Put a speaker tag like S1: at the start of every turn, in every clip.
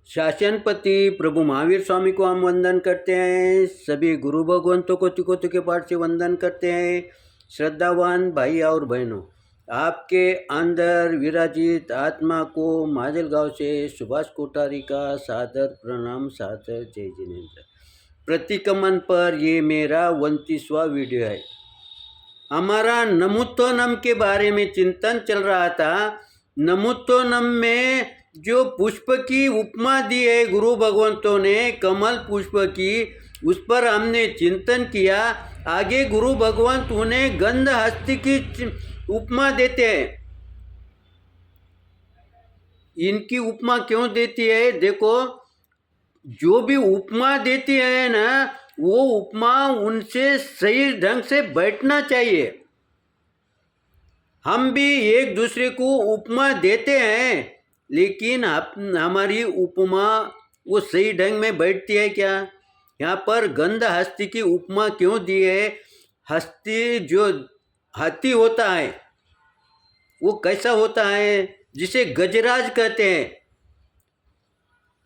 S1: शासनपति प्रभु महावीर स्वामी को हम वंदन करते हैं। सभी गुरु भगवंतों को तिकोति के पाठ से वंदन करते हैं। श्रद्धावान भाई और बहनों, आपके अंदर विराजित आत्मा को माजलगांव से सुभाष कोठारी का सादर प्रणाम, सादर जय जिनेन्द्र। प्रतिक्रमण पर ये मेरा 29वां वीडियो है। हमारा नमोत्तोनम के बारे में चिंतन चल रहा था। नमोत्तोनम में जो पुष्प की उपमा दी है गुरु भगवंतों ने, कमल पुष्प की, उस पर हमने चिंतन किया। आगे गुरु भगवंत उन्हें गंध हस्ती की उपमा देते हैं। इनकी उपमा क्यों देती है? देखो, जो भी उपमा देती है ना, वो उपमा उनसे सही ढंग से बैठना चाहिए। हम भी एक दूसरे को उपमा देते हैं, लेकिन हमारी उपमा वो सही ढंग में बैठती है क्या? यहाँ पर गंध हस्ती की उपमा क्यों दी है? हस्ती जो हाथी होता है वो कैसा होता है? जिसे गजराज कहते हैं।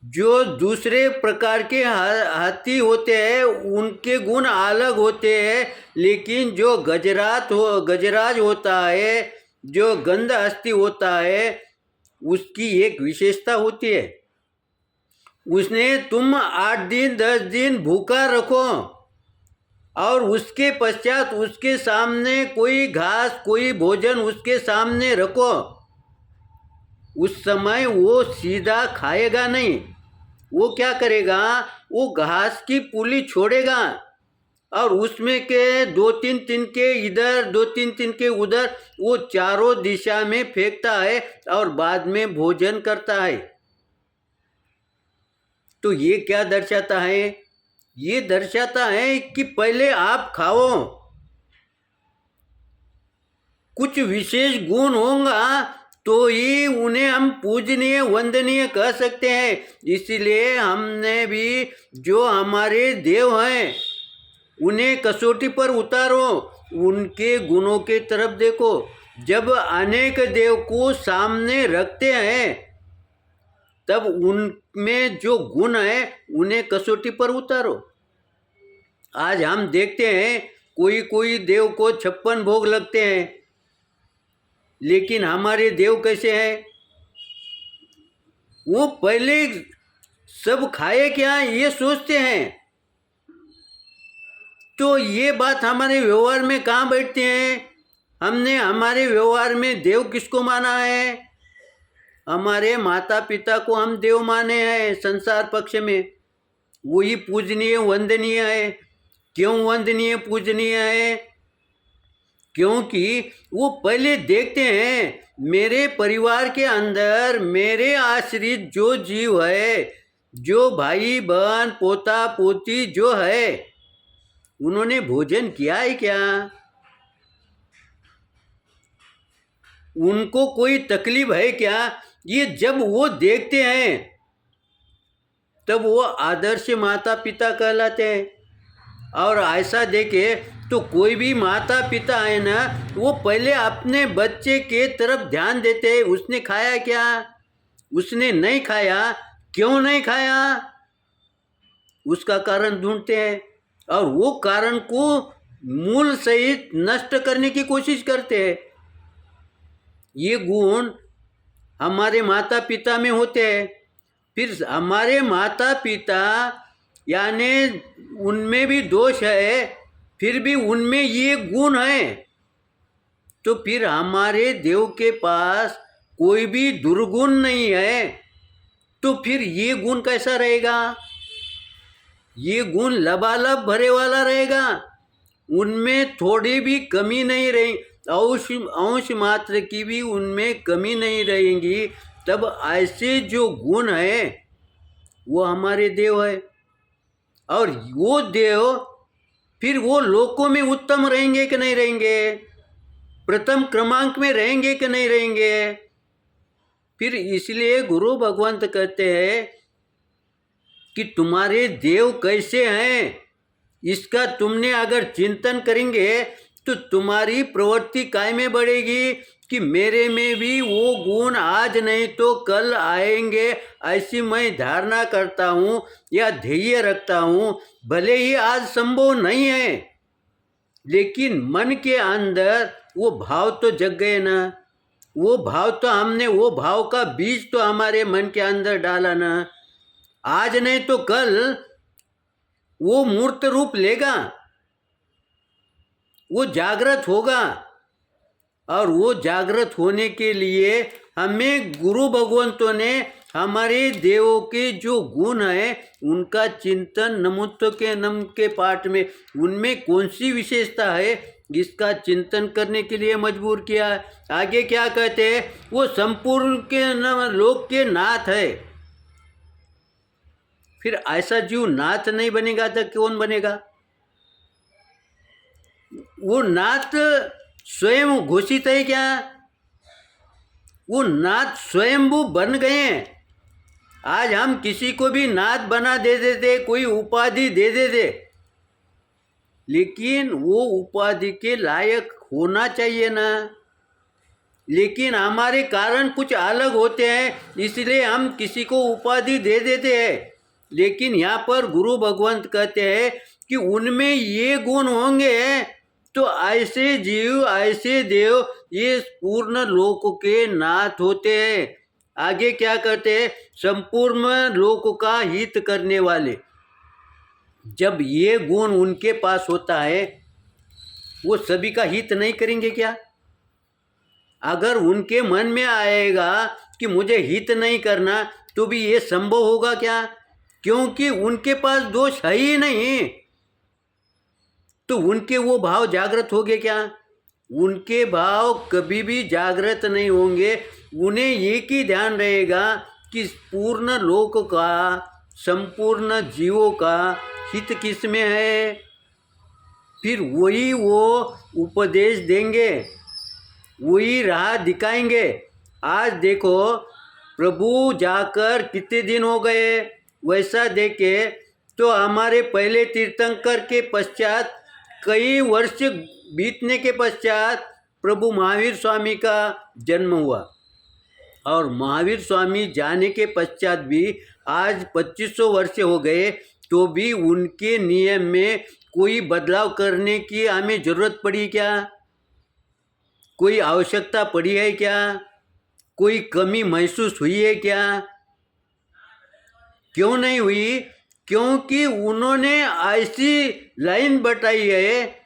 S1: जो दूसरे प्रकार के हाथी होते हैं उनके गुण अलग होते हैं, लेकिन जो गजराज होता है, जो गंध हस्ती होता है, उसकी एक विशेषता होती है। उसने तुम 8 दिन 10 दिन भूखा रखो और उसके पश्चात उसके सामने कोई घास, कोई भोजन उसके सामने रखो, उस समय वो सीधा खाएगा नहीं। वो क्या करेगा? वो घास की पुली छोड़ेगा और उसमें के 2-3 तिनके इधर, 2-3 तिनके उधर, वो चारों दिशा में फेंकता है और बाद में भोजन करता है। तो ये क्या दर्शाता है? ये दर्शाता है कि पहले आप खाओ। कुछ विशेष गुण होगा तो ही उन्हें हम पूजनीय, वंदनीय कह सकते हैं। इसलिए हमने भी जो हमारे देव हैं उन्हें कसौटी पर उतारो, उनके गुणों के तरफ देखो। जब अनेक देव को सामने रखते हैं तब उनमें जो गुण है उन्हें कसौटी पर उतारो। आज हम देखते हैं कोई कोई देव को 56 भोग लगते हैं, लेकिन हमारे देव कैसे हैं? वो पहले सब खाए क्या ये सोचते हैं। तो ये बात हमारे व्यवहार में कहाँ बैठती है? हमने हमारे व्यवहार में देव किसको माना है? हमारे माता पिता को हम देव माने हैं। संसार पक्ष में वही पूजनीय, वंदनीय है। क्यों वंदनीय, पूजनीय है? क्योंकि वो पहले देखते हैं मेरे परिवार के अंदर मेरे आश्रित जो जीव है, जो भाई बहन, पोता पोती जो है, उन्होंने भोजन किया है क्या? उनको कोई तकलीफ है क्या? ये जब वो देखते हैं तब वो आदर्श माता पिता कहलाते हैं। और ऐसा देखे तो कोई भी माता पिता है ना, वो पहले अपने बच्चे के तरफ ध्यान देते हैं। उसने खाया क्या? उसने नहीं खाया, क्यों नहीं खाया? उसका कारण ढूंढते हैं और वो कारण को मूल सहित नष्ट करने की कोशिश करते हैं। ये गुण हमारे माता पिता में होते हैं। फिर हमारे माता पिता यानी उनमें भी दोष है, फिर भी उनमें ये गुण है, तो फिर हमारे देव के पास कोई भी दुर्गुण नहीं है, तो फिर ये गुण कैसा रहेगा? ये गुण लबालब भरे वाला रहेगा। उनमें थोड़ी भी कमी नहीं रही, अंश मात्र की भी उनमें कमी नहीं रहेगी। तब ऐसे जो गुण है वो हमारे देव है। और वो देव फिर वो लोकों में उत्तम रहेंगे कि नहीं रहेंगे? प्रथम क्रमांक में रहेंगे कि नहीं रहेंगे? फिर इसलिए गुरु भगवंत कहते हैं कि तुम्हारे देव कैसे हैं, इसका तुमने अगर चिंतन करेंगे तो तुम्हारी प्रवृत्ति काय में बढ़ेगी कि मेरे में भी वो गुण आज नहीं तो कल आएंगे, ऐसी मैं धारणा करता हूँ या ध्येय रखता हूँ। भले ही आज संभव नहीं है, लेकिन मन के अंदर वो भाव तो जग गए ना। वो भाव तो हमने, वो भाव का बीज तो हमारे मन के अंदर डाला ना। आज नहीं तो कल वो मूर्त रूप लेगा, वो जागृत होगा। और वो जागृत होने के लिए हमें गुरु भगवंतों ने हमारे देवों के जो गुण है उनका चिंतन, नमोत्व के नम के पाठ में उनमें कौन सी विशेषता है इसका चिंतन करने के लिए मजबूर किया। आगे क्या कहते हैं, वो संपूर्ण के लोक के नाथ है। फिर ऐसा जीव नाथ नहीं बनेगा तो कौन बनेगा? वो नाथ स्वयं घोषित है क्या? वो नाथ स्वयंभू बन गए हैं। आज हम किसी को भी नाथ बना दे देते, कोई उपाधि दे देते, लेकिन वो उपाधि के लायक होना चाहिए ना। लेकिन हमारे कारण कुछ अलग होते हैं, इसलिए हम किसी को उपाधि दे देते हैं। लेकिन यहाँ पर गुरु भगवंत कहते हैं कि उनमें ये गुण होंगे तो ऐसे जीव, ऐसे देव ये पूर्ण लोक के नाथ होते हैं। आगे क्या करते हैं, संपूर्ण लोक का हित करने वाले। जब ये गुण उनके पास होता है, वो सभी का हित नहीं करेंगे क्या? अगर उनके मन में आएगा कि मुझे हित नहीं करना, तो भी ये संभव होगा क्या? क्योंकि उनके पास दोष है ही नहीं। तो उनके वो भाव जागृत होंगे क्या? उनके भाव कभी भी जागृत नहीं होंगे। उन्हें एक ही ध्यान रहेगा कि पूर्ण लोक का, संपूर्ण जीवों का हित किस में है। फिर वही वो उपदेश देंगे, वही राह दिखाएंगे। आज देखो, प्रभु जाकर कितने दिन हो गए, वैसा देखे तो हमारे पहले तीर्थंकर के पश्चात कई वर्ष बीतने के पश्चात प्रभु महावीर स्वामी का जन्म हुआ। और महावीर स्वामी जाने के पश्चात भी आज 2500 वर्ष हो गए, तो भी उनके नियम में कोई बदलाव करने की हमें ज़रूरत पड़ी क्या? कोई आवश्यकता पड़ी है क्या? कोई कमी महसूस हुई है क्या? क्यों नहीं हुई? क्योंकि उन्होंने ऐसी लाइन बताई है।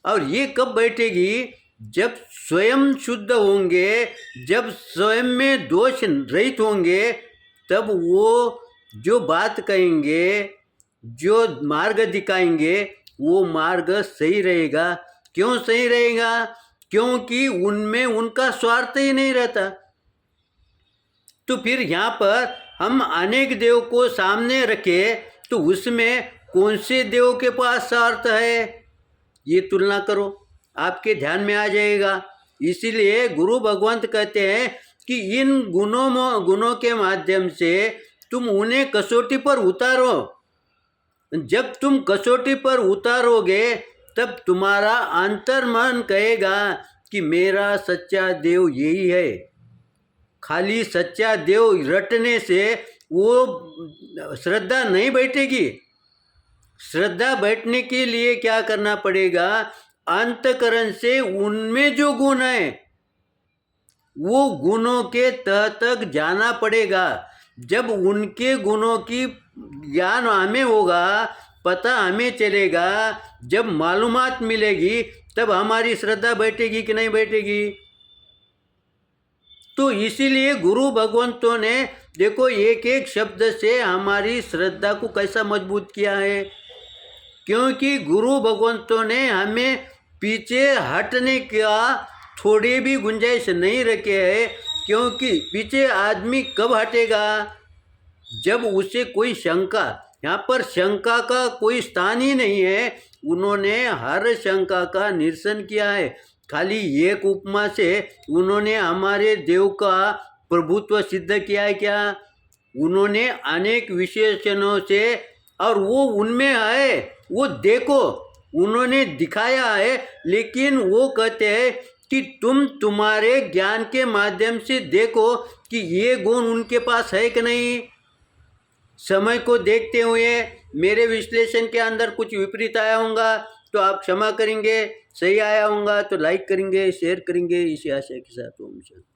S1: और ये कब बैठेगी? जब स्वयं शुद्ध होंगे, जब स्वयं में दोष रहित होंगे, तब वो जो बात कहेंगे, जो मार्ग दिखाएंगे, वो मार्ग सही रहेगा। क्यों सही रहेगा? क्योंकि उनमें उनका स्वार्थ ही नहीं रहता। तो फिर यहाँ पर हम अनेक देव को सामने रखे तो उसमें कौन से देव के पास स्वार्थ है, ये तुलना करो, आपके ध्यान में आ जाएगा। इसीलिए गुरु भगवंत कहते हैं कि इन गुणों के माध्यम से तुम उन्हें कसौटी पर उतारो। जब तुम कसौटी पर उतारोगे तब तुम्हारा अंतर्मन कहेगा कि मेरा सच्चा देव यही है। खाली सच्चा देव रटने से वो श्रद्धा नहीं बैठेगी। श्रद्धा बैठने के लिए क्या करना पड़ेगा? अंतकरण से उनमें जो गुण है वो गुणों के तह तक जाना पड़ेगा। जब उनके गुणों की ज्ञान हमें होगा, पता हमें चलेगा, जब मालूमात मिलेगी, तब हमारी श्रद्धा बैठेगी कि नहीं बैठेगी। तो इसीलिए गुरु भगवंतों ने देखो एक एक शब्द से हमारी श्रद्धा को कैसा मजबूत किया है। क्योंकि गुरु भगवंतों ने हमें पीछे हटने का थोड़ी भी गुंजाइश नहीं रखे है। क्योंकि पीछे आदमी कब हटेगा? जब उसे कोई शंका, यहाँ पर शंका का कोई स्थान ही नहीं है। उन्होंने हर शंका का निरसन किया है। खाली एक उपमा से उन्होंने हमारे देव का प्रभुत्व सिद्ध किया है क्या? उन्होंने अनेक विशेषणों से, और वो उनमें है, वो देखो उन्होंने दिखाया है। लेकिन वो कहते हैं कि तुम तुम्हारे ज्ञान के माध्यम से देखो कि ये गुण उनके पास है कि नहीं। समय को देखते हुए मेरे विश्लेषण के अंदर कुछ विपरीत आया होगा तो आप क्षमा करेंगे, सही आया होगा तो लाइक करेंगे, शेयर करेंगे। इसी आशय के साथ ओम शांति।